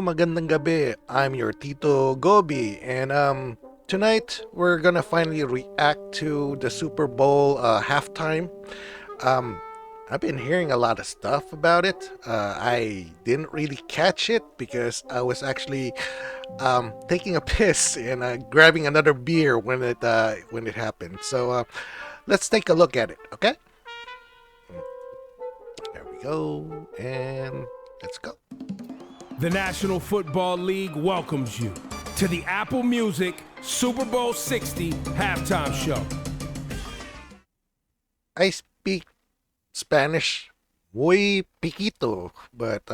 magandang gabi. I'm your Tito Goby, and tonight we're gonna finally react to the Super Bowl halftime. Um, I've been hearing a lot of stuff about it. I didn't really catch it because I was actually taking a piss and grabbing another beer when it happened. So let's take a look at it. Okay, there we go, and let's go. The National Football League welcomes you to the Apple Music Super Bowl 60 halftime show. I speak Spanish muy piquito, but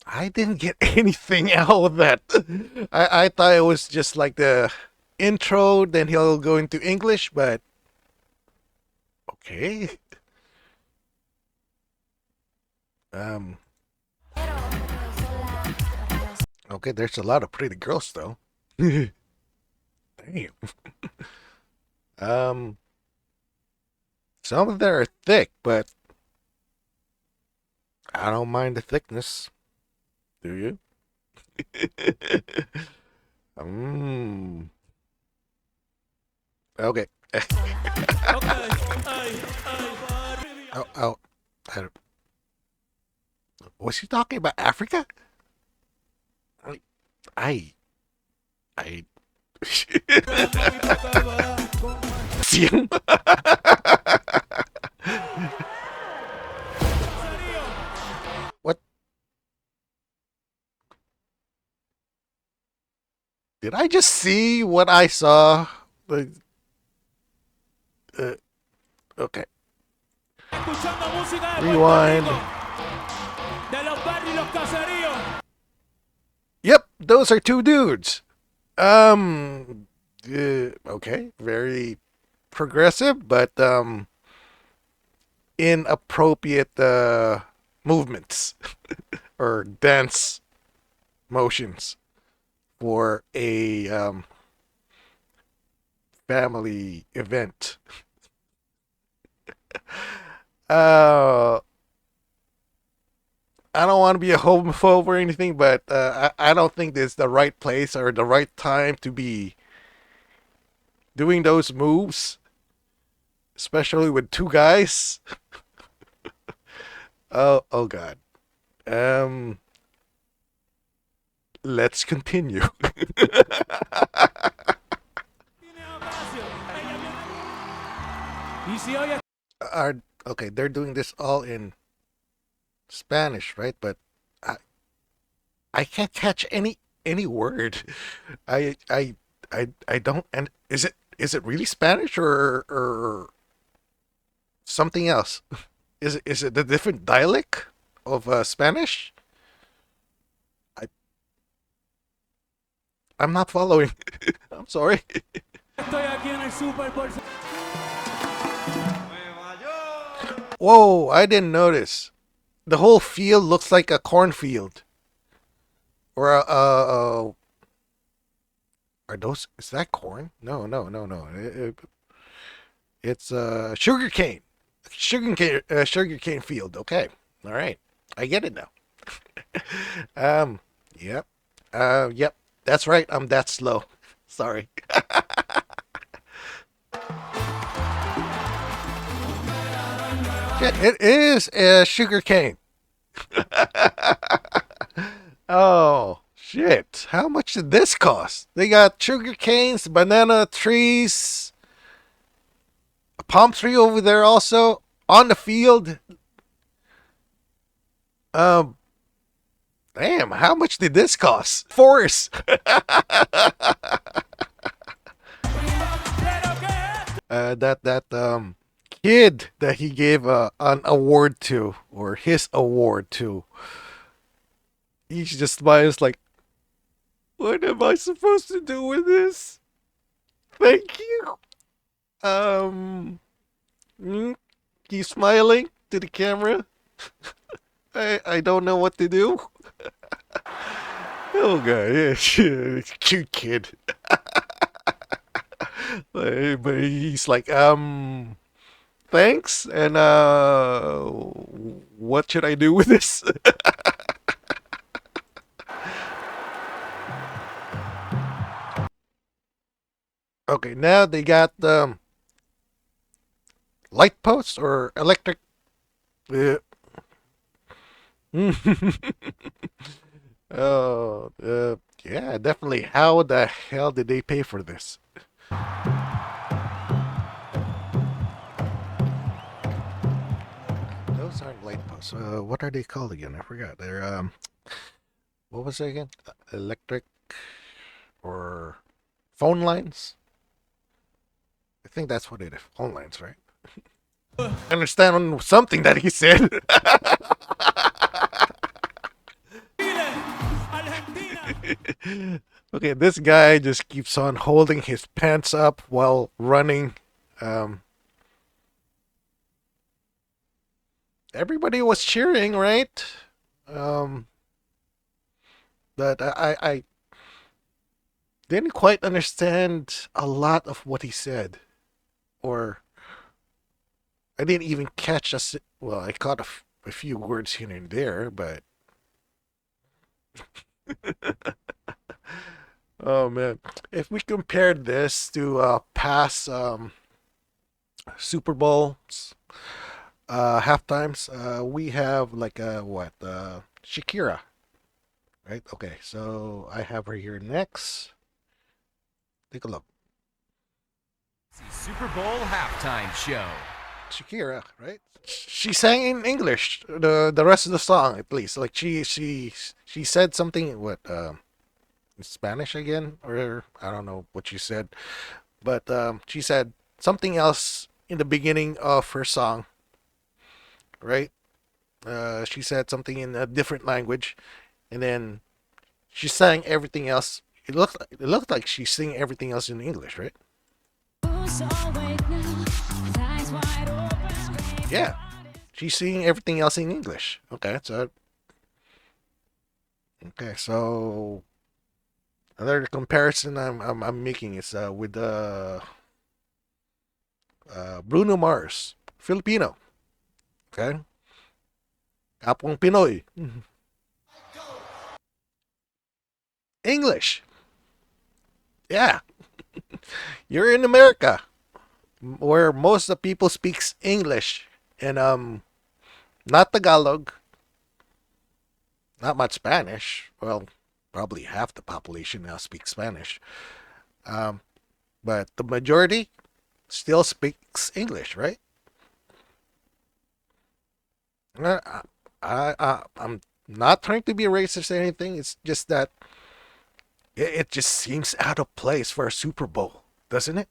I didn't get anything out of that. I thought it was just like the intro, then he'll go into English, but okay. Um okay, there's a lot of pretty girls though. Damn. Um some of them are thick, but I don't mind the thickness. Do you? mm. Okay. Oh, oh, I don't- was he talking about Africa? I, I, I. See him? What? Did I just see what I saw? Like, Uh, okay. Rewind. Yep, those are two dudes. Okay, very progressive, but inappropriate movements or dance motions for a family event. Uh, I don't want to be a homophobe or anything, but I don't think this is the right place or the right time to be doing those moves, especially with two guys. Oh God. Um, let's continue. Are okay? They're doing this all in Spanish, right? But I I can't catch any word. I don't. And is it really Spanish or something else? Is it a different dialect of Spanish? I I'm not following. I'm sorry. Whoa! I didn't notice. The whole field looks like a cornfield. Or are those? Is that corn? No, no, no, no. It's sugar cane field. Okay, all right, I get it now. Um, yep, yep. That's right. I'm that slow. Sorry. Shit, it is a sugar cane. Oh shit! How much did this cost? They got sugar canes, banana trees, a palm tree over there also on the field. Um, damn, how much did this cost? Forest. That kid that he gave an award to, or his award to, he just smiles like, what am I supposed to do with this? Thank you. Um, mm, he's smiling to the camera. I don't know what to do. Oh god, yeah, cute kid. But he's like, thanks, and what should I do with this? Okay, now they got light posts or electric. Uh, oh, yeah, definitely. How the hell did they pay for this? Those aren't light posts. What are they called again? I forgot. They're what was it again? Electric or phone lines? I think that's what it is. Phone lines, right? I understand something that he said. Okay, this guy just keeps on holding his pants up while running. Um, Everybody was cheering, right? Um, but I didn't quite understand a lot of what he said, or I didn't even catch well, I caught a few words here and there, but oh man, if we compared this to past Super Bowls half times, we have like what Shakira, right? Okay, so I have her here next. Take a look. Super Bowl halftime show. Shakira, right? She sang in English the rest of the song at least. Like she said something what in Spanish again, or I don't know what she said, but she said something else in the beginning of her song, right? She said something in a different language, and then she sang everything else. It looked like she sang everything else in English, right? Yeah, she's singing everything else in English. Okay, so another comparison I'm making is with Bruno Mars, Filipino. Okay, kapwang Pinoy, English. Yeah, you're in America where most of the people speaks English and not Tagalog, not much Spanish. Well, probably half the population now speaks Spanish. Um, but the majority still speaks English, right? Uh, I'm not trying to be racist or anything. It's just that it just seems out of place for a Super Bowl, doesn't it?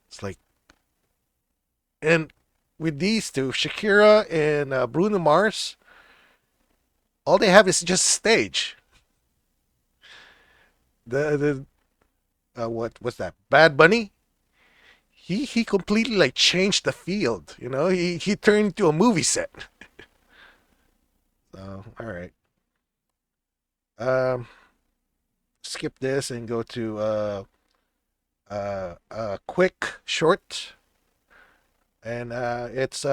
It's like, and with these two, Shakira and Bruno Mars, all they have is just stage. The what was that? Bad Bunny. He completely like changed the field. You know, he turned into a movie set. So all right. Um, Skip this and go to a quick short, and it's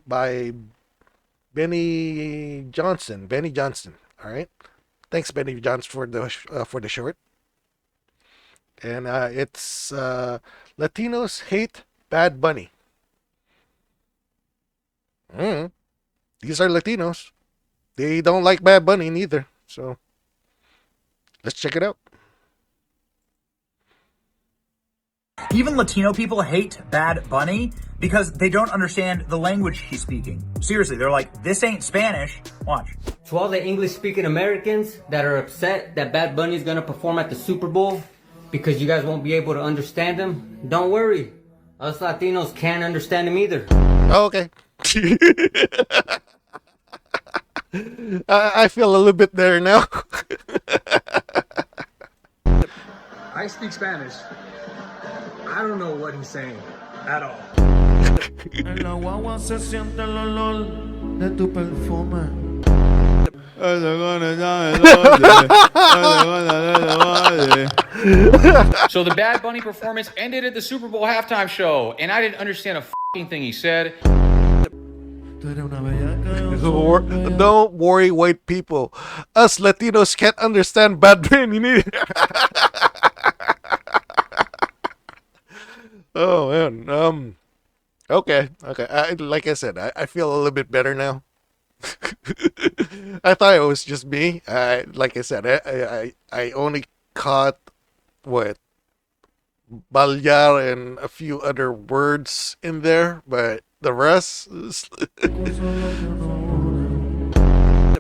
by Benny Johnson. Benny Johnson. All right. Thanks, Benny Johnson, for the short. And it's Latinos hate Bad Bunny. Mm, these are Latinos. They don't like Bad Bunny neither. So let's check it out. Even Latino people hate Bad Bunny because they don't understand the language he's speaking. Seriously, they're like, this ain't Spanish. Watch. To all the English-speaking Americans that are upset that Bad Bunny is gonna perform at the Super Bowl because you guys won't be able to understand him, don't worry. Us Latinos can't understand him either. Oh, okay. I feel a little bit there now. I speak Spanish. I don't know what he's saying at all. En la guagua se siente el olor de tu perfume. So the Bad Bunny performance ended at the Super Bowl halftime show, and I didn't understand a f***ing thing he said. Don't worry, white people. Us Latinos can't understand Bad Bunny neither. man. Okay. Like I said, I feel a little bit better now. I thought it was just me. Like I said, I only caught what balyar and a few other words in there, but the rest is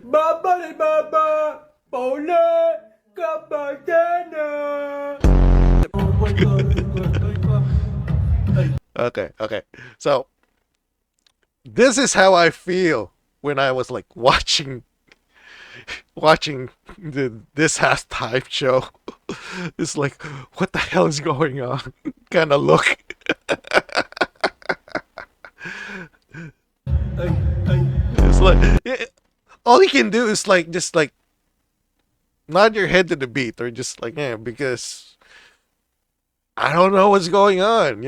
Baba baba, pole, kabatana. okay. So this is how I feel when I was like watching this halftime show. It's like, what the hell is going on? Kind of look. It's like all you can do is like just like nod your head to the beat, or just like, yeah, because I don't know what's going on.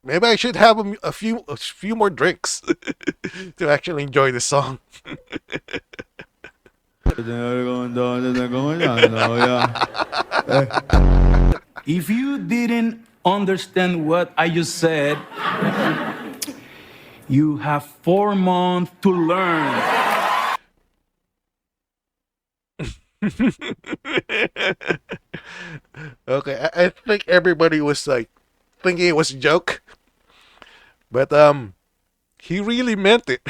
Maybe I should have a few more drinks to actually enjoy the song. If you didn't understand what I just said, you have 4 months to learn. Okay, I think everybody was like thinking it was a joke, but he really meant it.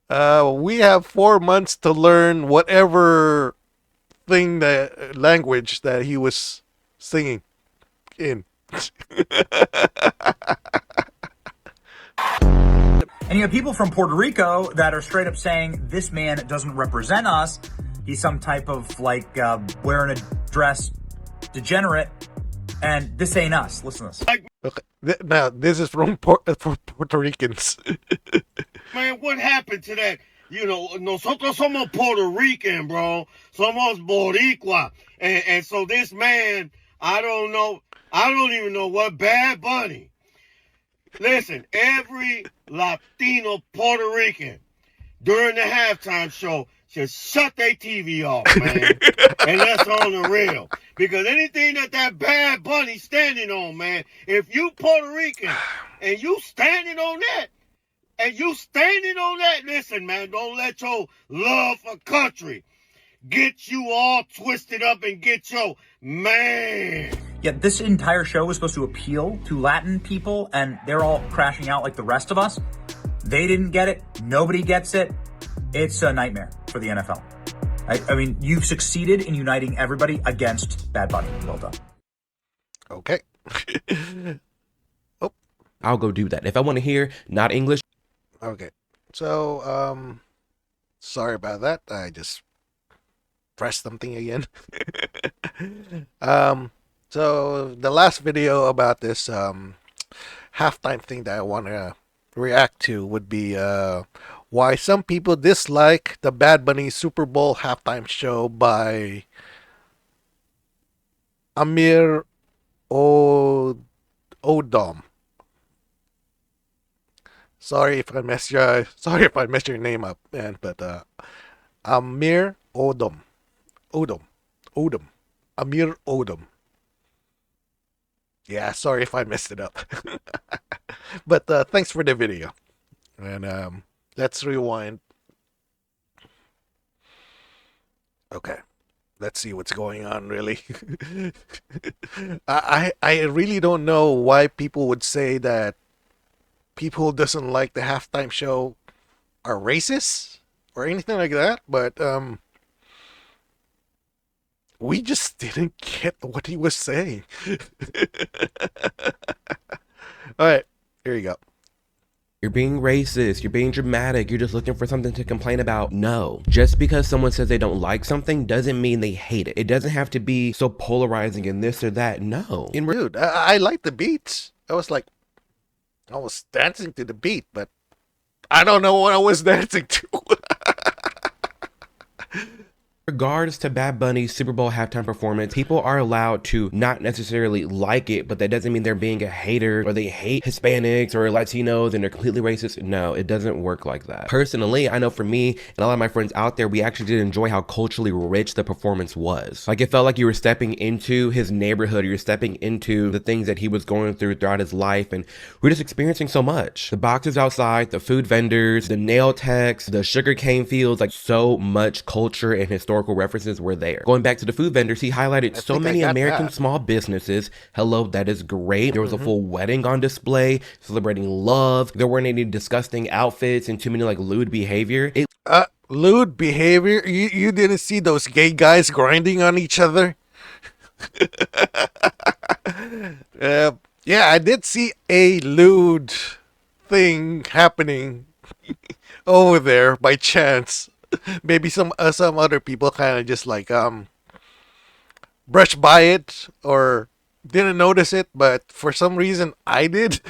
We have 4 months to learn whatever thing, the language that he was singing in. And you have people from Puerto Rico that are straight up saying this man doesn't represent us. He's some type of like wearing a dress degenerate, and this ain't us. Listen to this. Okay, now this is from for Puerto Ricans. Man, what happened to that? Nosotros somos Puerto Rican, bro. Somos Boricua. And so this man, I don't even know what Bad Bunny. Listen, every Latino Puerto Rican during the halftime show should shut their TV off, man. And that's on the real. Because anything that Bad Bunny standing on, man, if you Puerto Rican and you standing on that, listen, man, don't let your love for country get you all twisted up and get your man. Yeah, this entire show was supposed to appeal to Latin people, and they're all crashing out like the rest of us. They didn't get it. Nobody gets it. It's a nightmare for the NFL. I mean, you've succeeded in uniting everybody against Bad Bunny. Well done. Okay. Oh, I'll go do that. If I want to hear not English. okay. So, sorry about that. I just pressed something again. So the last video about this halftime thing that I want to react to would be why some people dislike the Bad Bunny Super Bowl halftime show by Amir Odom. Sorry if I messed your name up, man. But Amir Odom, Amir Odom. Yeah, sorry if I messed it up. But thanks for the video, and let's rewind. Okay, let's see what's going on. Really, I really don't know why people would say that people who doesn't like the halftime show are racist or anything like that, but we just didn't get what he was saying. All right, here you go. You're being racist, you're being dramatic, you're just looking for something to complain about. No. Just because someone says they don't like something doesn't mean they hate it. It doesn't have to be so polarizing in this or that. No. Dude, I like the beats. I was dancing to the beat, but I don't know what I was dancing to. Regards to Bad Bunny's Super Bowl halftime performance, people are allowed to not necessarily like it, but that doesn't mean they're being a hater or they hate Hispanics or Latinos and they're completely racist. No, it doesn't work like that. Personally, I know for me and a lot of my friends out there, we actually did enjoy how culturally rich the performance was. Like, it felt like you were stepping into his neighborhood, you're stepping into the things that he was going through throughout his life, and we're just experiencing so much. The boxes outside, the food vendors, the nail techs, the sugarcane fields, like so much culture and historical references were there. Going back to the food vendors, he highlighted so many American small businesses. Hello, that is great. There was a full wedding on display, celebrating love. There weren't any disgusting outfits and too many like lewd behavior. Lewd behavior? You didn't see those gay guys grinding on each other? Yeah, I did see a lewd thing happening over there by chance. Maybe some other people kind of just like brushed by it or didn't notice it, but for some reason I did.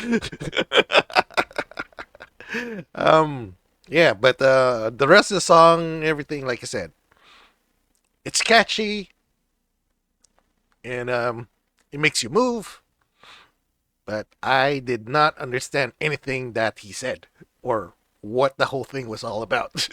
Yeah, but the rest of the song, everything, like I said, it's catchy and it makes you move. But I did not understand anything that he said or what the whole thing was all about.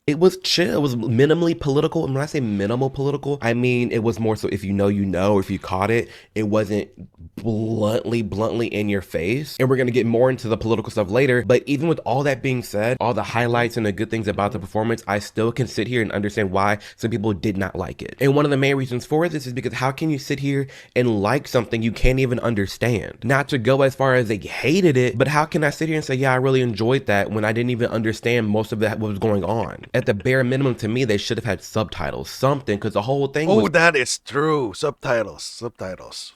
It was chill. It was minimally political. And when I say minimal political, I mean it was more so if you know, you know, if you caught it, it wasn't bluntly in your face. And we're going to get more into the political stuff later. But even with all that being said, all the highlights and the good things about the performance, I still can sit here and understand why some people did not like it. And one of the main reasons for this is because how can you sit here and like something you can't even understand? Not to go as far as they hated it, but how can I sit here and say, yeah, I really enjoyed that when I didn't even understand most of that, what was going on? At the bare minimum, to me, they should have had subtitles, something, because the whole thing was... Oh, that is true. Subtitles.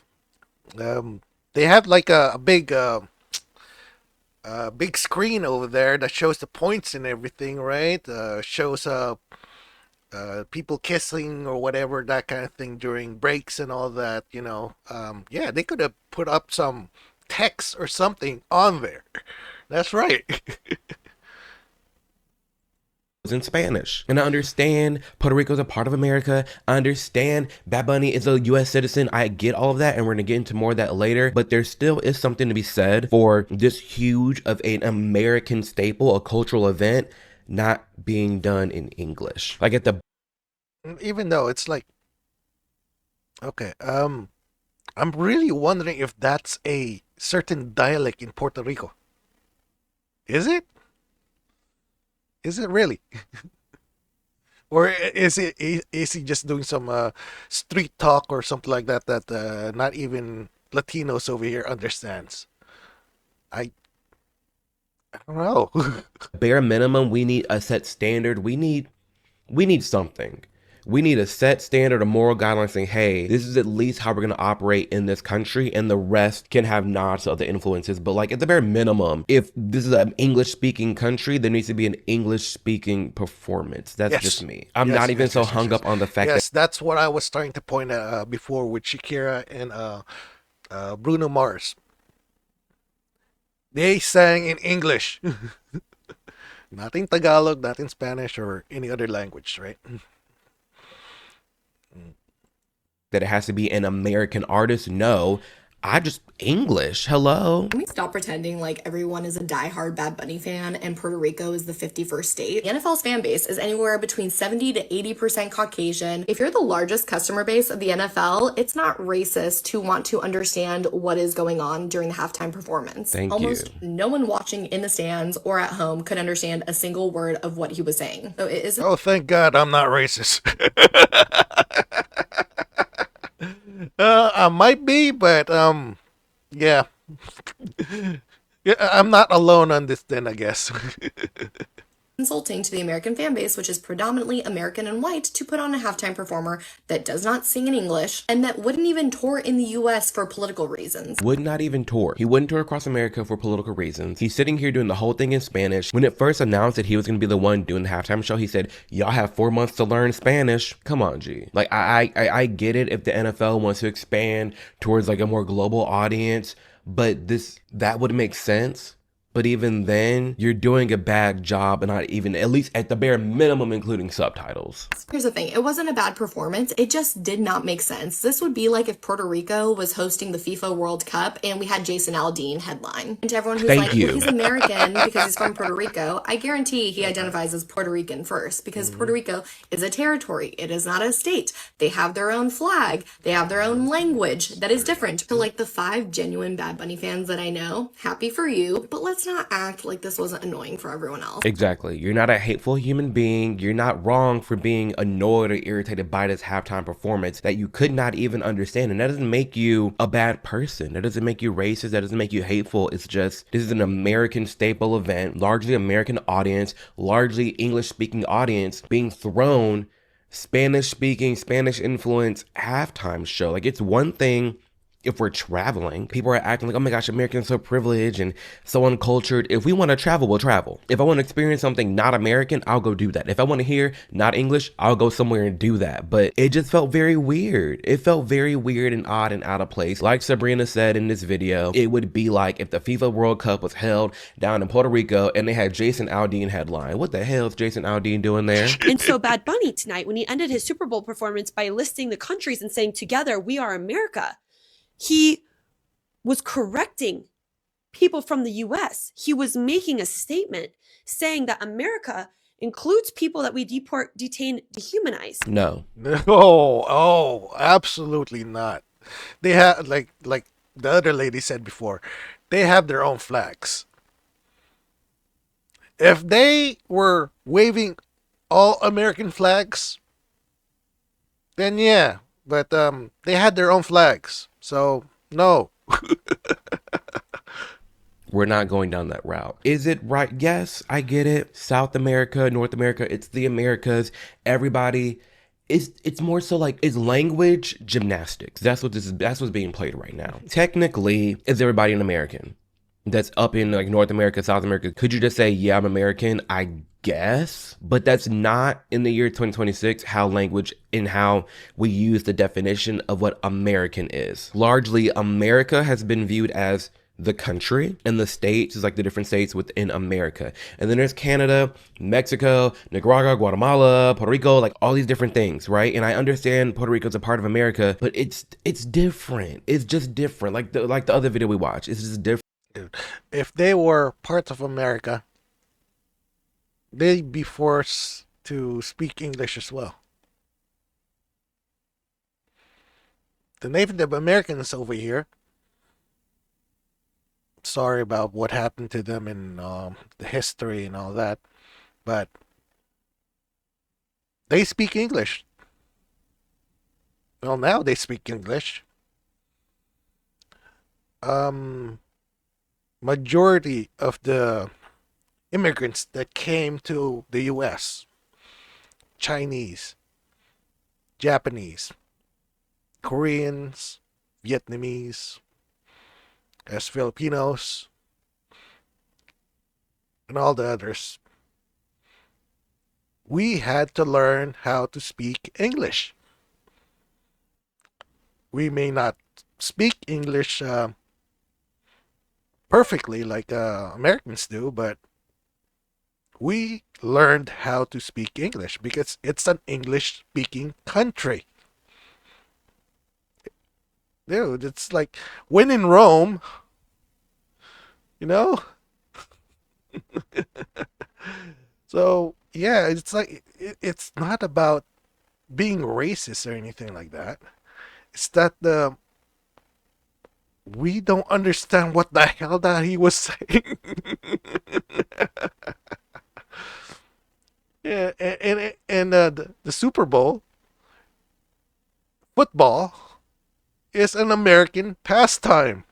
They had like a big screen over there that shows the points and everything, right? Shows people kissing or whatever, that kind of thing during breaks and all that, you know. Yeah, they could have put up some text or something on there. That's right. in Spanish. And I understand Puerto Rico is a part of America. I understand Bad Bunny is a U.S. citizen. I get all of that, and we're going to get into more of that later. But there still is something to be said for this huge of an American staple, a cultural event, not being done in English. Like at the... Even though it's like... Okay, I'm really wondering if that's a certain dialect in Puerto Rico. Is it? Is it really? Or is he just doing some street talk or something like that that not even Latinos over here understands? I don't know. Bare minimum, we need a set standard. We need something. We need a set standard, a moral guideline saying, hey, this is at least how we're going to operate in this country, and the rest can have nods to other influences. But like at the bare minimum, if this is an English-speaking country, there needs to be an English-speaking performance. That's just me. I'm not even so hung up on the fact that... Yes, that's what I was trying to point out before with Shakira and Bruno Mars. They sang in English. Not in Tagalog, not in Spanish, or any other language, right? That it has to be an American artist. No, I just English. Hello. Can we stop pretending like everyone is a diehard Bad Bunny fan and Puerto Rico is the 51st state? The NFL's fan base is anywhere between 70 to 80% Caucasian. If you're the largest customer base of the NFL, it's not racist to want to understand what is going on during the halftime performance. Almost no one watching in the stands or at home could understand a single word of what he was saying. So it is... Oh, thank God I'm not racist. I might be, but yeah. Yeah, I'm not alone on this then, I guess. insulting to the American fan base, which is predominantly American and white, to put on a halftime performer that does not sing in English and that wouldn't even tour in the US for political reasons. Would not even tour. He wouldn't tour across America for political reasons. He's sitting here doing the whole thing in Spanish. When it first announced that he was going to be the one doing the halftime show, he said, y'all have 4 months to learn Spanish. Come on, G. Like, I get it if the NFL wants to expand towards like a more global audience, but that would make sense But even then, you're doing a bad job and not even, at least at the bare minimum, including subtitles. Here's the thing. It wasn't a bad performance. It just did not make sense. This would be like if Puerto Rico was hosting the FIFA World Cup and we had Jason Aldean headline. And to everyone who's well, he's American because he's from Puerto Rico, I guarantee he identifies as Puerto Rican first because Puerto Rico is a territory. It is not a state. They have their own flag. They have their own language that is different. For like the 5 genuine Bad Bunny fans that I know, happy for you, but let's not act like this wasn't annoying for everyone else. Exactly. You're not a hateful human being. You're not wrong for being annoyed or irritated by this halftime performance that you could not even understand. And that doesn't make you a bad person. That doesn't make you racist. That doesn't make you hateful. It's just, this is an American staple event, largely American audience, largely English speaking audience being thrown Spanish speaking, Spanish influence halftime show. Like, it's one thing if we're traveling, people are acting like, oh my gosh, Americans are so privileged and so uncultured. If we want to travel, we'll travel. If I want to experience something not American, I'll go do that. If I want to hear not English, I'll go somewhere and do that. But it just felt very weird. It felt very weird and odd and out of place. Like Sabrina said in this video, it would be like if the FIFA World Cup was held down in Puerto Rico and they had Jason Aldean headline. What the hell is Jason Aldean doing there? And so Bad Bunny tonight, when he ended his Super Bowl performance by listing the countries and saying, together, we are America, he was correcting people from the US. He was making a statement saying that America includes people that we detain, dehumanize. No. Oh, absolutely not. They have, like the other lady said before, they have their own flags. If they were waving all American flags, then yeah, but they had their own flags. So, no. We're not going down that route. Is it right? Yes, I get it. South America, North America, it's the Americas. Everybody, it's more so like, it's language gymnastics. That's what's being played right now. Technically, is everybody an American that's up in like North America, South America? Could you just say, yeah, I'm American? I guess, but that's not in the year 2026 how language and how we use the definition of what American is. Largely, America has been viewed as the country, and the states is like the different states within America. And then there's Canada, Mexico, Nicaragua, Guatemala, Puerto Rico, like all these different things, right? And I understand Puerto Rico is a part of America, but it's different. It's just different. Like the other video we watched, it's just different. If they were parts of America, they'd be forced to speak English as well. The Native Americans over here, sorry about what happened to them in the history and all that, but they speak English. Well, now they speak English. Majority of the immigrants that came to the US, Chinese, Japanese, Koreans, Vietnamese, as Filipinos, and all the others, we had to learn how to speak English. We may not speak English perfectly like Americans do, but we learned how to speak English because it's an English-speaking country. Dude, it's like when in Rome, you know? So, yeah, it's like, it's not about being racist or anything like that. It's that we don't understand what the hell that he was saying. Yeah, and the Super Bowl, football, is an American pastime.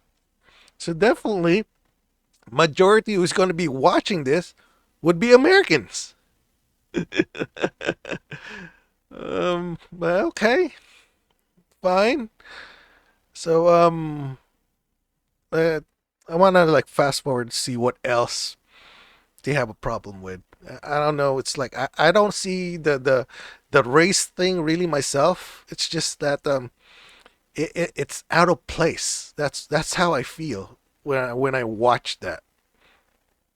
So definitely, majority who's going to be watching this would be Americans. Well, okay, fine. So I want to like fast forward to see what else they have a problem with. I don't know. It's like I don't see the race thing really myself. It's just that it's out of place. That's how I feel when I watch that.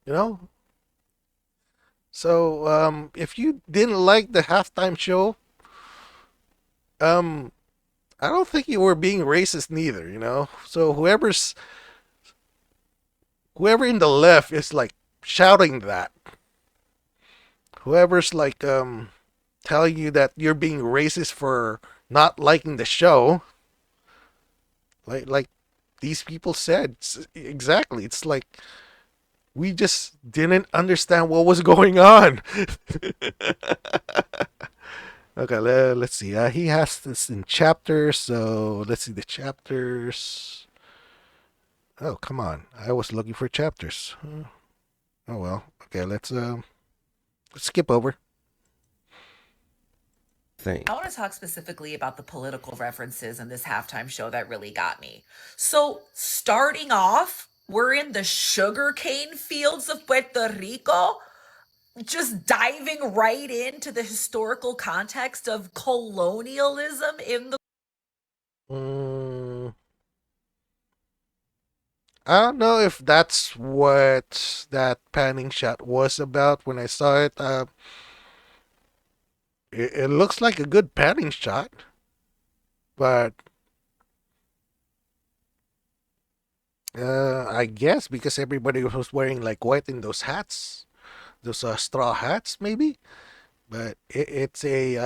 You know. So if you didn't like the halftime show, um, I don't think you were being racist neither. You know. So whoever in the left is like shouting that, whoever's like telling you that you're being racist for not liking the show, like these people said, exactly. It's like we just didn't understand what was going on. Okay, let's see. He has this in chapters, so let's see the chapters. Oh, come on. I was looking for chapters. Oh well. Okay, let's skip over. Thing. I want to talk specifically about the political references in this halftime show that really got me. So, starting off, we're in the sugarcane fields of Puerto Rico, just diving right into the historical context of colonialism in the Mm, I don't know if that's what that panning shot was about when I saw it. It looks like a good panning shot, but I guess because everybody was wearing like white in those hats, those straw hats, maybe. But it's a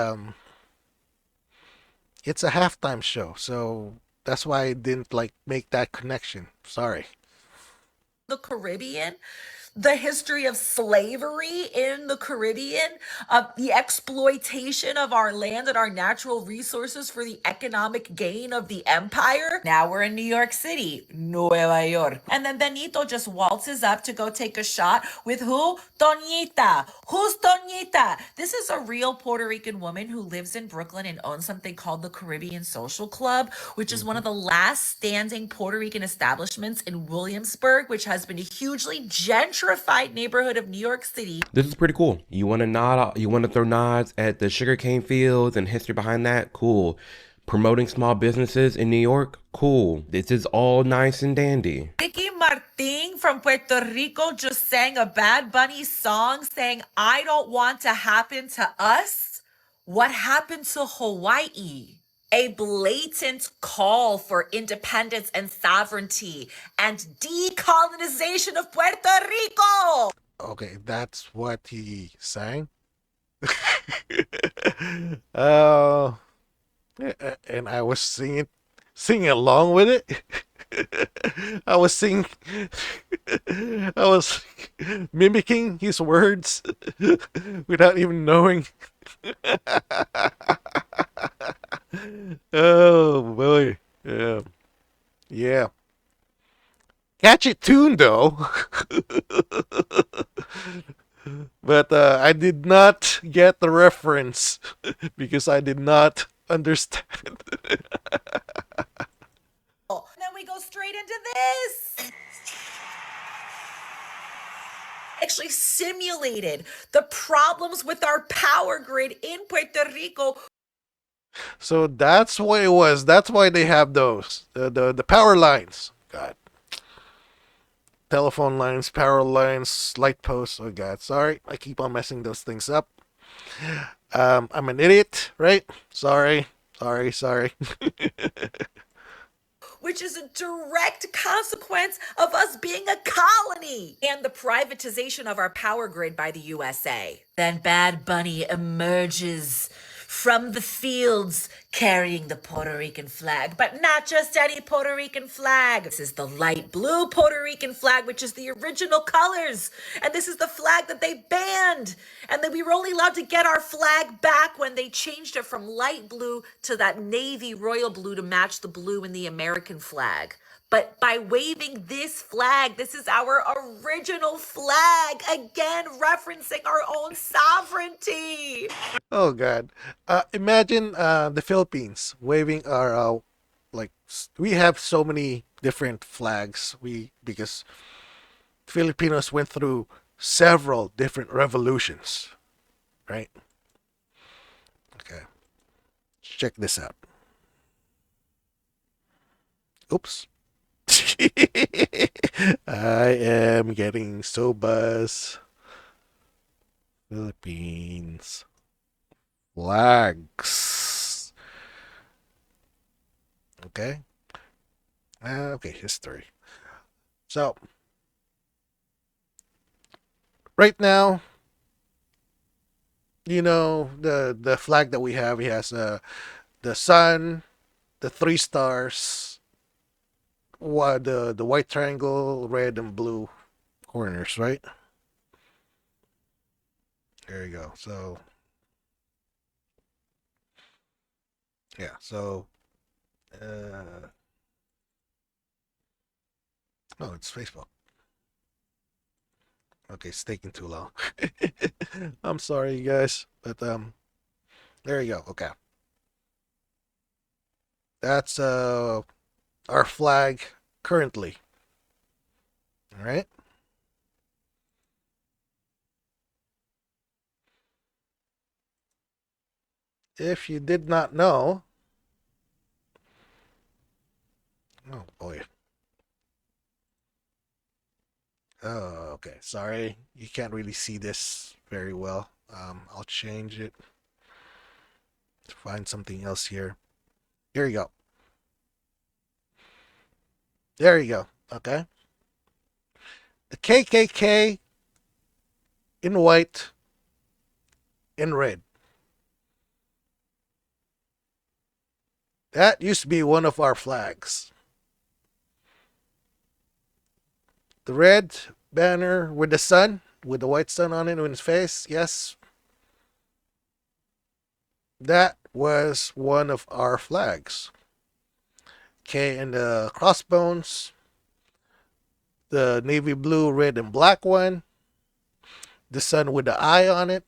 halftime show, so that's why I didn't like make that connection. Sorry. Caribbean, the history of slavery in the Caribbean, the exploitation of our land and our natural resources for the economic gain of the empire. Now we're in New York City, Nueva York. And then Benito just waltzes up to go take a shot with who? Toñita. Who's Toñita? This is a real Puerto Rican woman who lives in Brooklyn and owns something called the Caribbean Social Club, which is one of the last standing Puerto Rican establishments in Williamsburg, which has been a hugely gentrified neighborhood of New York City. This is pretty cool. You want to nod? You want to throw nods at the sugarcane fields and history behind that? Cool. Promoting small businesses in New York? Cool. This is all nice and dandy. Ricky Martin from Puerto Rico just sang a Bad Bunny song saying, I don't want to happen to us what happened to Hawaii. A blatant call for independence and sovereignty and decolonization of Puerto Rico. Okay, that's what he sang. Oh, and I was singing along with it. I was singing, I was mimicking his words without even knowing. Oh boy, yeah, yeah. Catchy tune though. But I did not get the reference because I did not understand. And then we go straight into this. Actually simulated the problems with our power grid in Puerto Rico. So that's what it was. That's why they have those the power lines. God, telephone lines, power lines, light posts. Oh God, sorry, I keep on messing those things up. I'm an idiot, right? Sorry. Which is a direct consequence of us being a colony and the privatization of our power grid by the USA. Then Bad Bunny emerges from the fields carrying the Puerto Rican flag, but not just any Puerto Rican flag. This is the light blue Puerto Rican flag, which is the original colors. And this is the flag that they banned. And then we were only allowed to get our flag back when they changed it from light blue to that navy royal blue to match the blue in the American flag. But by waving this flag, this is our original flag, again referencing our own sovereignty. Oh God, imagine the Philippines waving our we have so many different flags. Because Filipinos went through several different revolutions, right? Okay, check this out. Oops. I am getting so buzzed. Philippines flags. Okay. Okay, history. So right now, the flag that we have. He has the sun, the three stars, the white triangle, red and blue corners. Right there you go. So yeah. So oh, it's Facebook. Okay, it's taking too long. I'm sorry, you guys, but there you go. Okay, that's our flag currently. All right. If you did not know, oh boy. Oh, okay. Sorry, you can't really see this very well. I'll change it to find something else here. Here you go. There you go. Okay. The KKK in white and red. That used to be one of our flags. The red banner with the sun, with the white sun on it in his face. Yes, that was one of our flags. Okay, and the crossbones, the navy blue, red, and black one, the sun with the eye on it.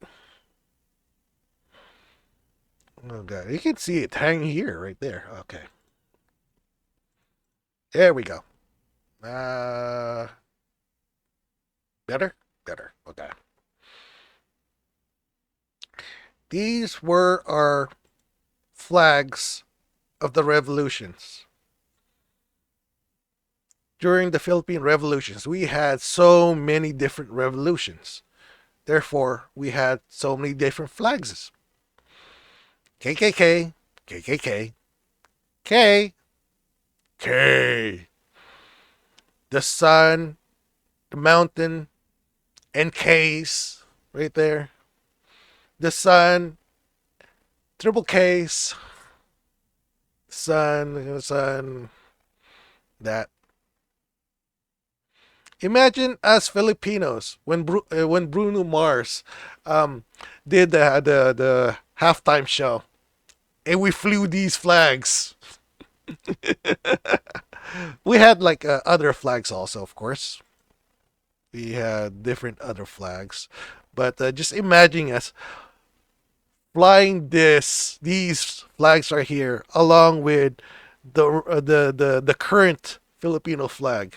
Oh god, you can see it hanging here, right there. Okay, there we go. Better, better. Okay, these were our flags of the revolutions. During the Philippine revolutions, we had so many different revolutions. Therefore, we had so many different flags. KKK, KKK, K, K. The sun, the mountain, and K's right there. The sun, triple K's, sun, that. Imagine us Filipinos when Bruno Mars did the halftime show, and we flew these flags. We had like other flags also, of course. We had different other flags, but just imagine us flying these flags are here along with the current Filipino flag.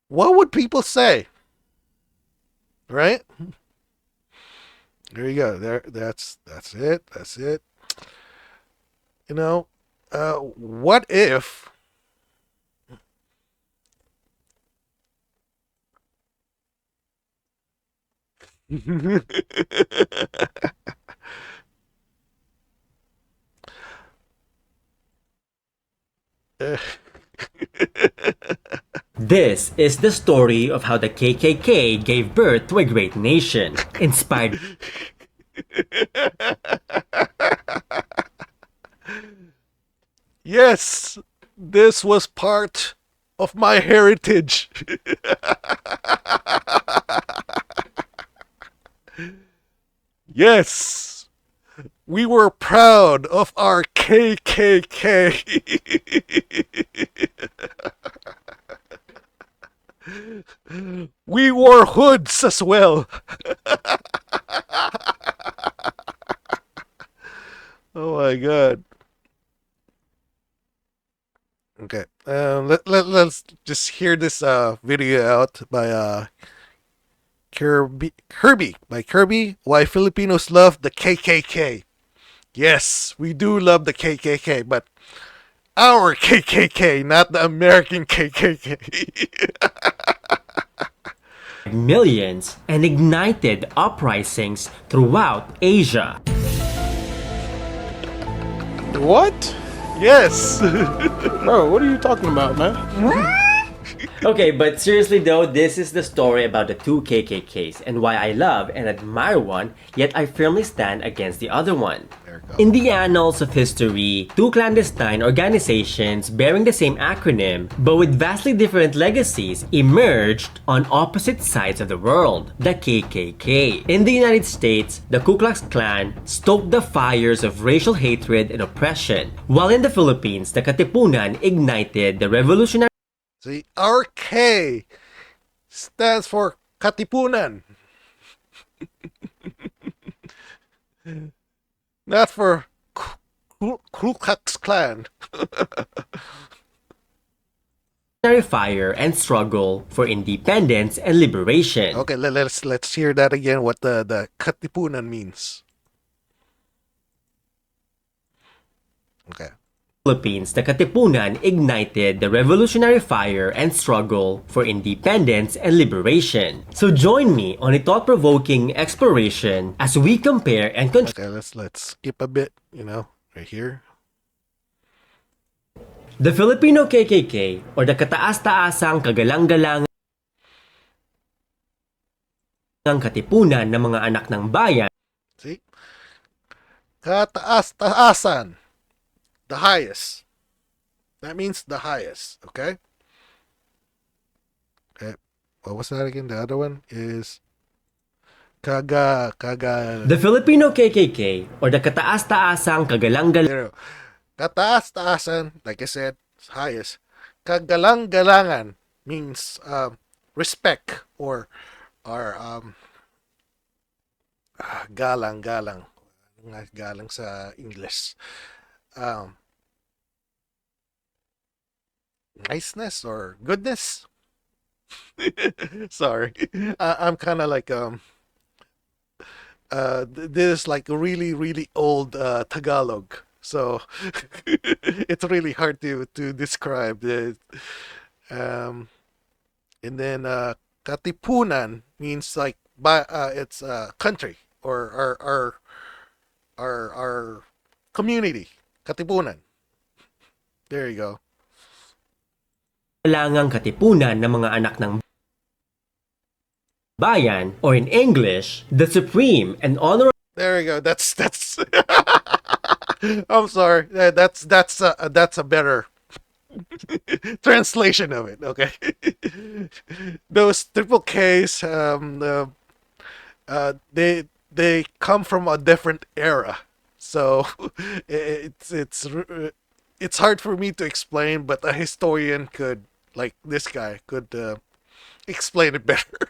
What would people say? Right? There you go. That's it. That's it. You know, what if This is the story of how the KKK gave birth to a great nation, inspired. Yes, this was part of my heritage. Yes, we were proud of our KKK. We wore hoods as well. Oh my god. Okay. Let's just hear this video out by Kirby, Why Filipinos Love the KKK. Yes, we do love the KKK, but our KKK, not the American KKK. millions and ignited uprisings throughout Asia. What? Yes. Bro, what are you talking about, man? Okay, but seriously though, this is the story about the two KKKs and why I love and admire one, yet I firmly stand against the other one. In the annals of history, two clandestine organizations bearing the same acronym but with vastly different legacies emerged on opposite sides of the world, the KKK. In the United States, the Ku Klux Klan stoked the fires of racial hatred and oppression, while in the Philippines, the Katipunan ignited the revolutionary See, our K stands for Katipunan. Not for Ku Klux Klan. fire and struggle for independence and liberation. Okay, let's hear that again. What the Katipunan means. Okay. Philippines, the Katipunan ignited the revolutionary fire and struggle for independence and liberation. So join me on a thought-provoking exploration as we compare and contrast. Okay, let's skip a bit, right here. The Filipino KKK, or the kataas-taasang kagalang-galangang katipunan ng mga anak ng bayan. See? Kataas-taasan. The highest. That means the highest, okay? Okay. What was that again? The other one is kaga. The Filipino KKK, or the kataas-taasang kagalang-galangang kataas-taasan, like I said, highest. Kagalang-galangan means respect or galang-galang. Galang sa English. Niceness or goodness. Sorry, I'm kind of like this is like really old Tagalog, so it's really hard to describe it. And then Katipunan means like it's a country or our community. Katipunan. There you go. Galangang katipunan ng mga anak ng bayan, or in English, the supreme and honorable. There you go. That's. I'm sorry. That's a better translation of it. Okay. Those triple Ks, they come from a different era, so it's hard for me to explain, but a historian could, like this guy, could explain it better.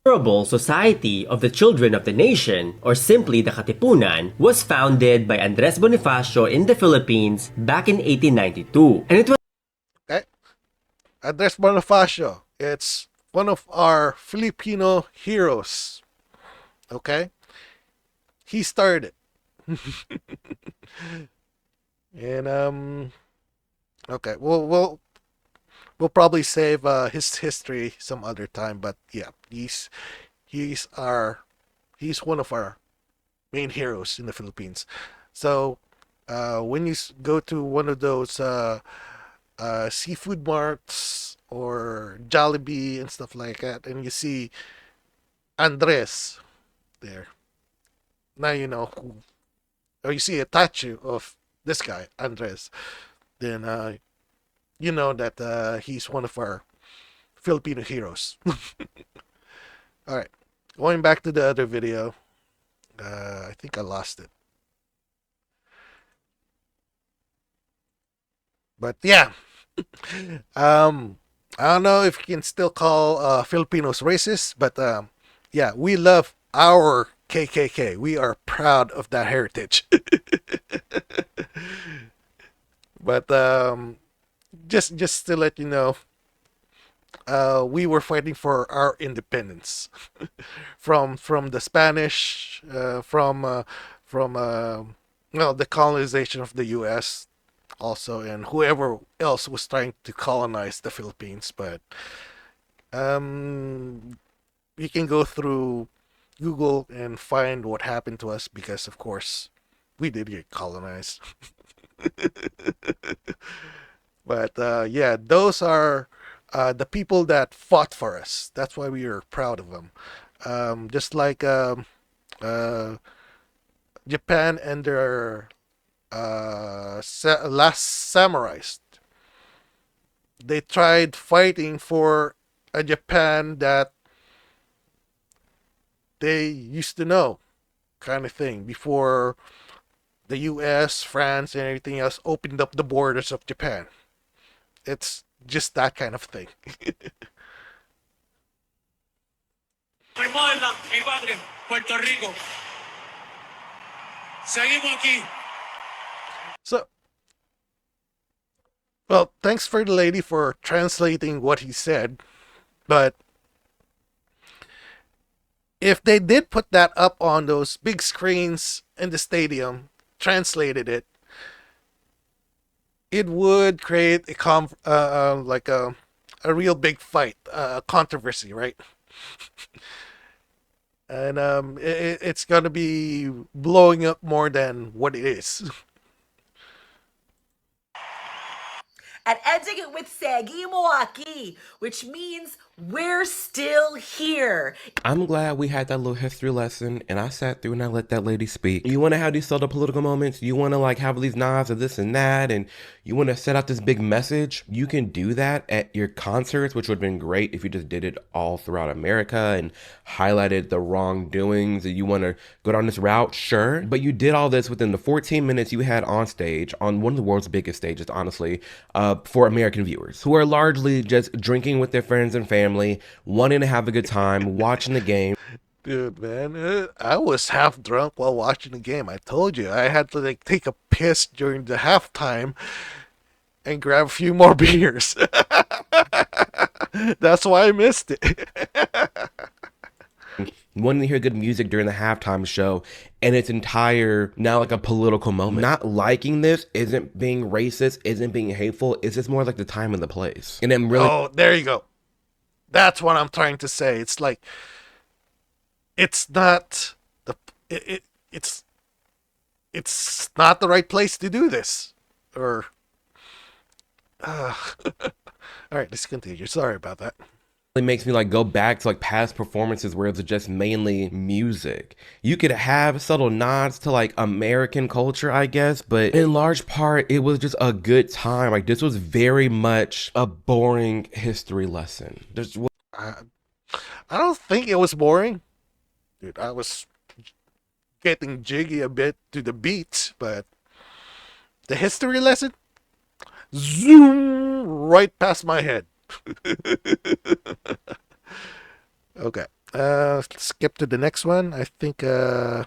Honorable Society of the Children of the Nation, or simply the Katipunan, was founded by Andres Bonifacio in the Philippines back in 1892, and it was Okay, Andres Bonifacio. It's one of our Filipino heroes. Okay, he started. And okay, we'll probably save his history some other time, but yeah, he's one of our main heroes in the Philippines. So when you go to one of those seafood marts or Jollibee and stuff like that, and you see Andres there, now you know who, or you see a statue of this guy, Andres, then you know that he's one of our Filipino heroes. All right, going back to the other video. I think I lost it. But yeah, I don't know if you can still call Filipinos racist, but yeah, we love our KKK. We are proud of that heritage. But just to let you know, we were fighting for our independence from the Spanish, from well, the colonization of the U.S. also, and whoever else was trying to colonize the Philippines. But um, you can go through Google and find what happened to us because, of course, we did get colonized. But yeah, those are the people that fought for us. That's why we are proud of them. Just like uh, Japan and their last samurais, they tried fighting for a Japan that they used to know, kind of thing, before the US, France, and everything else opened up the borders of Japan. It's just that kind of thing. Puerto Rico. Seguimos aquí. So, well, thanks for the lady for translating what he said, but if they did put that up on those big screens in the stadium, translated it, it would create like a real big fight, controversy, right? And it's gonna be blowing up more than what it is. And ending it with Seguimos aquí, which means we're still here. I'm glad we had that little history lesson and I sat through and I let that lady speak. You want to have these sort of political moments? You want to like have these nods of this and that and you want to set out this big message? You can do that at your concerts, which would have been great if you just did it all throughout America and highlighted the wrongdoings. And you want to go down this route? Sure. But you did all this within the 14 minutes you had on stage, on one of the world's biggest stages, honestly, for American viewers who are largely just drinking with their friends and family, wanting to have a good time, watching the game. Dude, man, I was half drunk while watching the game. I told you I had to like take a piss during the halftime and grab a few more beers. That's why I missed it. Wanting to hear good music during the halftime show and its entire now like a political moment. Not liking this isn't being racist, isn't being hateful. It's just more like the time and the place. And I'm really there you go. That's what I'm trying to say. It's like it's not the it's not the right place to do this. Or all right, let's continue. Sorry about that. It makes me like go back to like past performances where it's just mainly music. You could have subtle nods to like American culture, I guess, but in large part it was just a good time. Like this was very much a boring history lesson. I don't think it was boring. Dude, I was getting jiggy a bit to the beat, but the history lesson, zoom right past my head. Okay. Skip to the next one. I think yeah,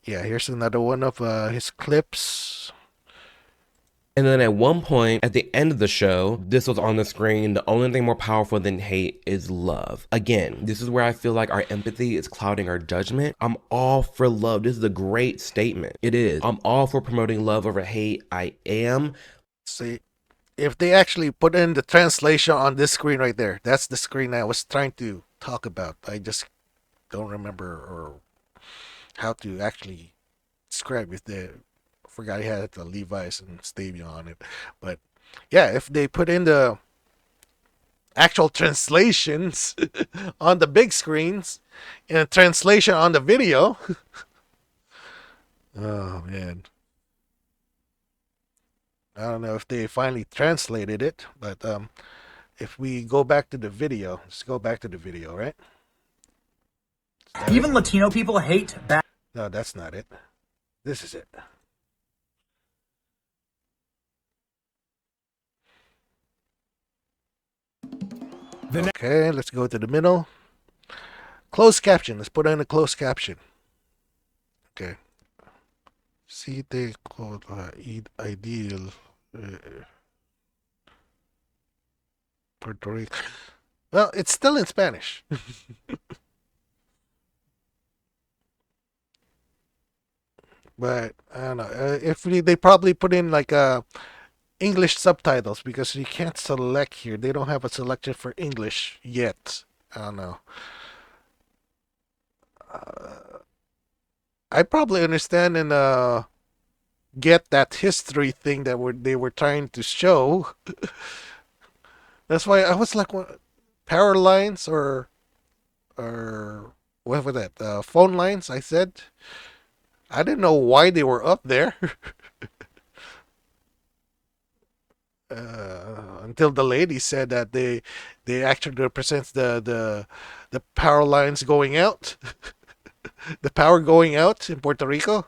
here's another one of his clips. And then at one point, at the end of the show, this was on the screen. The only thing more powerful than hate is love. Again, this is where I feel like our empathy is clouding our judgment. I'm all for love. This is a great statement. It is. I'm all for promoting love over hate. I am. See, if they actually put in the translation on this screen right there, that's the screen I was trying to talk about. I just don't remember or how to actually describe it. Forgot he had the Levi's and Stavia on it. But yeah, if they put in the actual translations on the big screens and a translation on the video, oh man. I don't know if they finally translated it, but if we go back to the video, let's go back to the video, right? Even Latino people hate bad. No, that's not it. This is it. Okay, let's go to the middle. Closed caption. Let's put in a closed caption. Okay. Si te ideal. Puerto Rico. Well, it's still in Spanish. But I don't know. If they probably put in like English subtitles because you can't select here. They don't have a selection for English yet. I don't know. I probably understand and get that history thing that they were trying to show. That's why I was like, what, power lines or what was that? Phone lines. I said I didn't know why they were up there until the lady said that they actually represents the power lines going out, the power going out in Puerto Rico.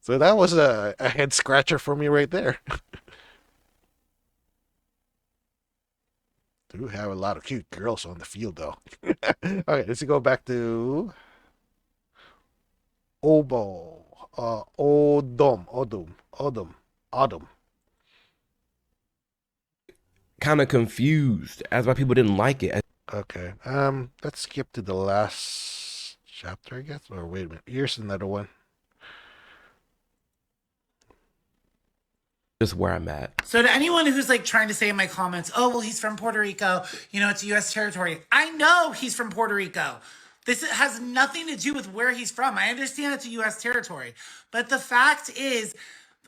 So that was a head scratcher for me right there. Do have a lot of cute girls on the field though. Okay, let's go back to Obo. Odom. Kind of confused as why people didn't like it. Okay. Let's skip to the last chapter, I guess. Or wait a minute. Here's another one. Just where I'm at. So to anyone who's like trying to say in my comments, oh, well, he's from Puerto Rico, you know, it's U.S. territory. I know he's from Puerto Rico. This has nothing to do with where he's from. I understand it's a U.S. territory. But the fact is,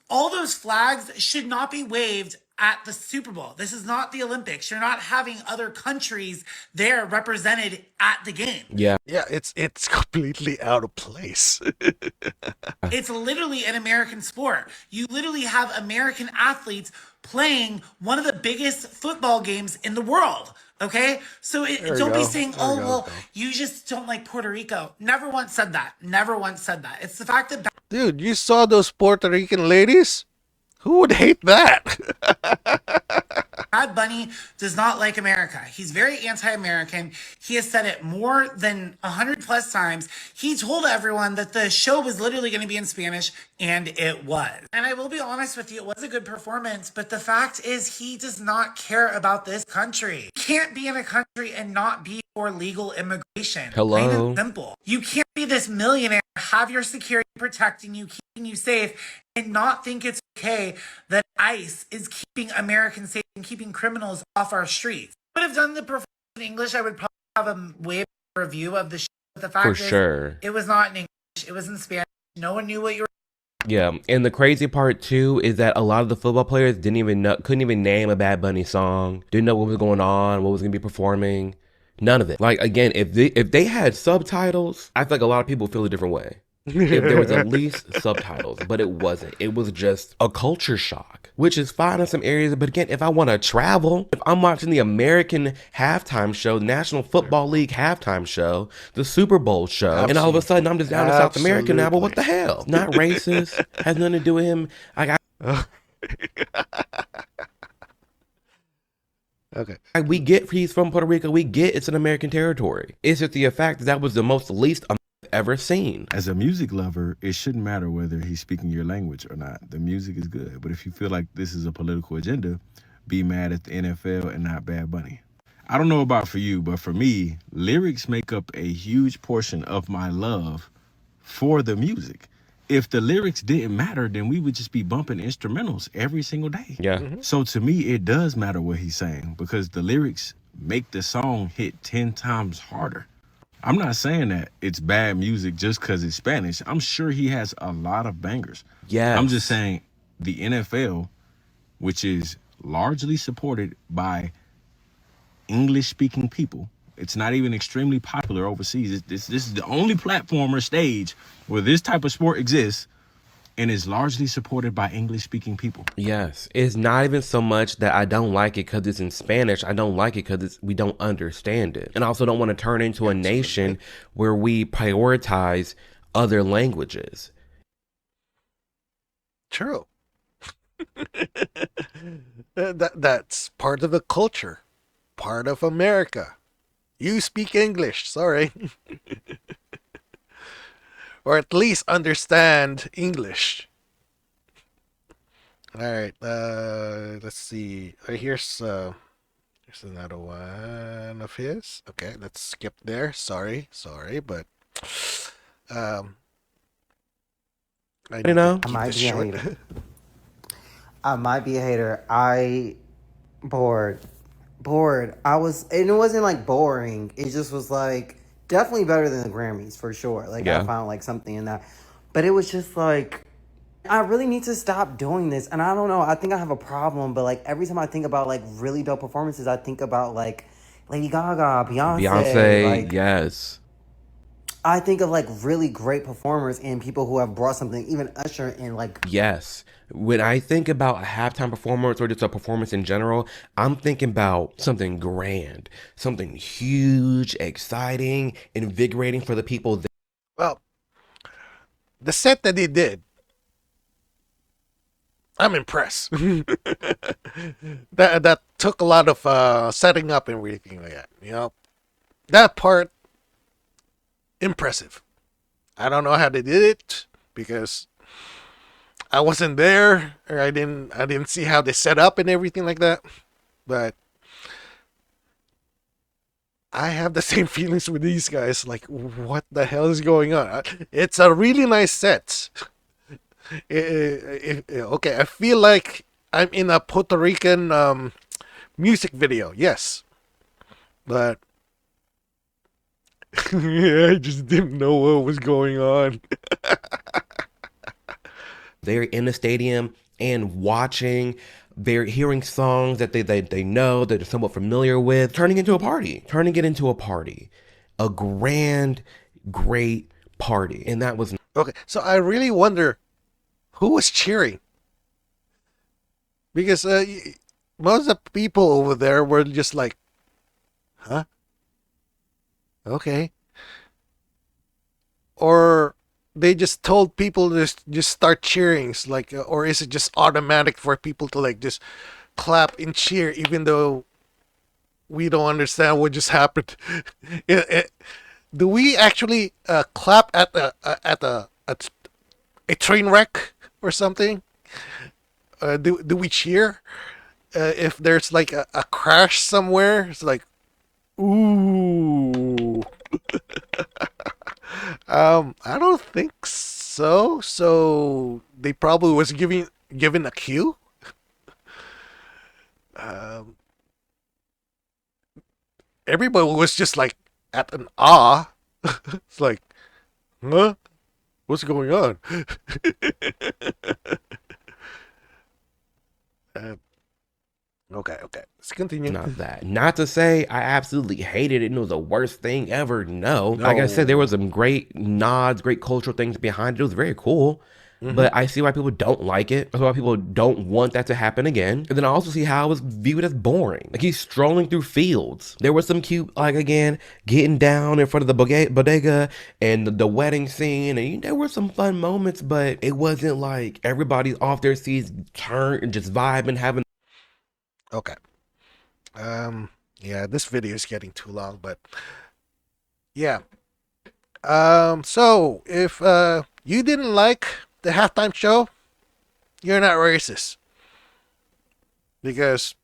all those flags should not be waved at the Super Bowl. This is not the Olympics. You're not having other countries there represented at the game. Yeah. Yeah, it's completely out of place. It's literally an American sport. You literally have American athletes playing one of the biggest football games in the world. Okay? So don't be saying, oh, well, you just don't like Puerto Rico. Never once said that. Never once said that. It's the fact that... Dude, you saw those Puerto Rican ladies? Who would hate that? Bad Bunny does not like America. He's very anti-American. He has said it more than 100 plus times. He told everyone that the show was literally going to be in Spanish, and it was. And I will be honest with you, it was a good performance, but the fact is he does not care about this country. You can't be in a country and not be for legal immigration. Hello. Plain and simple. You can't be this millionaire, have your security protecting you, keeping you safe, and not think it's okay that ICE is keeping Americans safe and keeping criminals off our streets. I would have done the performance in English. I would probably have a way better review of the show. But the fact For is, sure. it was not in English. It was in Spanish. No one knew what you were. Yeah, and the crazy part too is that a lot of the football players couldn't even name a Bad Bunny song, didn't know what was going on, what was gonna be performing, none of it. Like again, if they had subtitles, I feel like a lot of people feel a different way. If there was at least subtitles, but it wasn't. It was just a culture shock, which is fine in some areas. But again, if I want to travel, if I'm watching the American halftime show, the National Football League halftime show, the Super Bowl show, and all of a sudden I'm just down to South America now, but what the hell? It's not racist. Has nothing to do with him. Okay. We get he's from Puerto Rico. We get it's an American territory. It's just the fact that was the most least ever seen. As a music lover, it shouldn't matter whether he's speaking your language or not. The music is good. But if you feel like this is a political agenda, be mad at the NFL and not Bad Bunny. I don't know about for you, but for me, lyrics make up a huge portion of my love for the music. If the lyrics didn't matter, then we would just be bumping instrumentals every single day. Yeah. So to me, it does matter what he's saying because the lyrics make the song hit 10 times harder. I'm not saying that it's bad music just because it's Spanish. I'm sure he has a lot of bangers. Yeah. I'm just saying the NFL, which is largely supported by English-speaking people, it's not even extremely popular overseas. This is the only platform or stage where this type of sport exists and is largely supported by English-speaking people. Yes. It's not even so much that I don't like it because it's in Spanish. I don't like it because we don't understand it. And I also don't want to turn into a nation where we prioritize other languages. True. That's part of the culture. Part of America. You speak English, sorry. Or at least understand English. All right, let's see. Here's another one of his. Okay, let's skip there. Sorry, but I You need to know? I keep might this be a short. hater. I might be a hater. I bored. Bored. I was, and it wasn't like boring. It just was like definitely better than the Grammys for sure. Like I Yeah. found like something in that. But it was just like I really need to stop doing this. And I don't know, I think I have a problem, but like every time I think about like really dope performances, I think about like Lady Gaga, Beyonce, Beyonce, like yes. I think of like really great performers and people who have brought something, even Usher and like Yes. When I think about a halftime performance or just a performance in general, I'm thinking about something grand, something huge, exciting, invigorating for the people there. Well, the set that they did, I'm impressed. that took a lot of setting up and everything like that. You know, that part impressive. I don't know how they did it because I wasn't there or I didn't see how they set up and everything like that. But I have the same feelings with these guys. Like, what the hell is going on? It's a really nice set. Okay, I feel like I'm in a Puerto Rican music video. Yes, but I just didn't know what was going on. They're in the stadium and watching, they're hearing songs that they know, that they're somewhat familiar with, turning it into a party, a grand, great party. And that was Okay, so I really wonder who was cheering because most of the people over there were just like, huh? Okay. Or they just told people to just start cheering. It's like, or is it just automatic for people to like just clap and cheer even though we don't understand what just happened? Do we actually clap at a train wreck or something? Do we cheer if there's like a crash somewhere? It's like, ooh. I don't think so. So they probably was given a cue. Um, Everybody was just like at an awe. It's like, huh? What's going on? uh, okay. Let's continue. not that. Not to say I absolutely hated it and it was the worst thing ever. No. Like I said, there No. was some great nods, great cultural things behind it. It was very cool. But I see why people don't like it. I see why people don't want that to happen again. And then I also see how it was viewed as boring. Like he's strolling through fields. There was some cute, like again, getting down in front of the bodega and the wedding scene. And there were some fun moments, but it wasn't like everybody's off their seats, turned and just vibing, having. Okay. Yeah, this video is getting too long, but yeah. So if you didn't like the halftime show, you're not racist because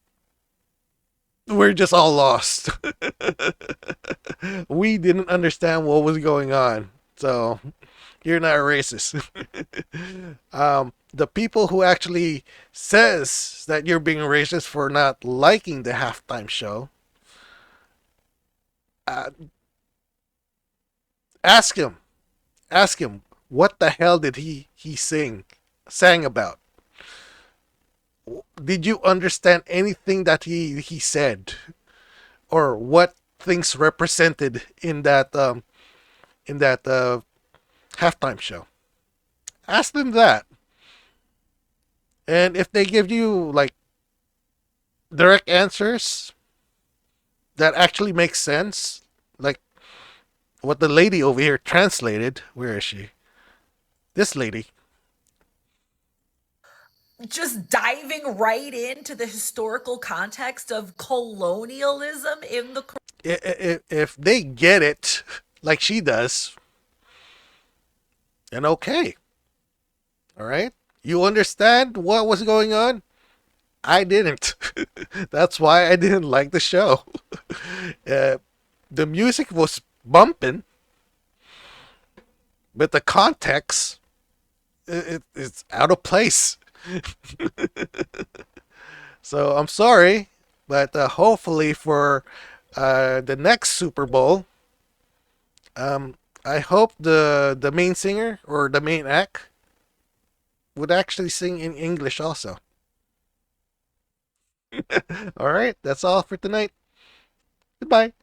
we're just all lost. We didn't understand what was going on, so you're not racist. The people who actually says that you're being racist for not liking the halftime show, uh, ask him. Ask him what the hell did he sang about? Did you understand anything that he said, or what things represented in that halftime show? Ask them that, and if they give you like direct answers that actually make sense, like what the lady over here translated. Where is she? This lady. Just diving right into the historical context of colonialism in the If they get it like she does, then okay. All right. You understand what was going on? I didn't. That's why I didn't like the show. The music was bumping, but the context it's out of place. So I'm sorry, but hopefully for the next Super Bowl, I hope the main singer or the main act would actually sing in English also. All right, that's all for tonight. Goodbye.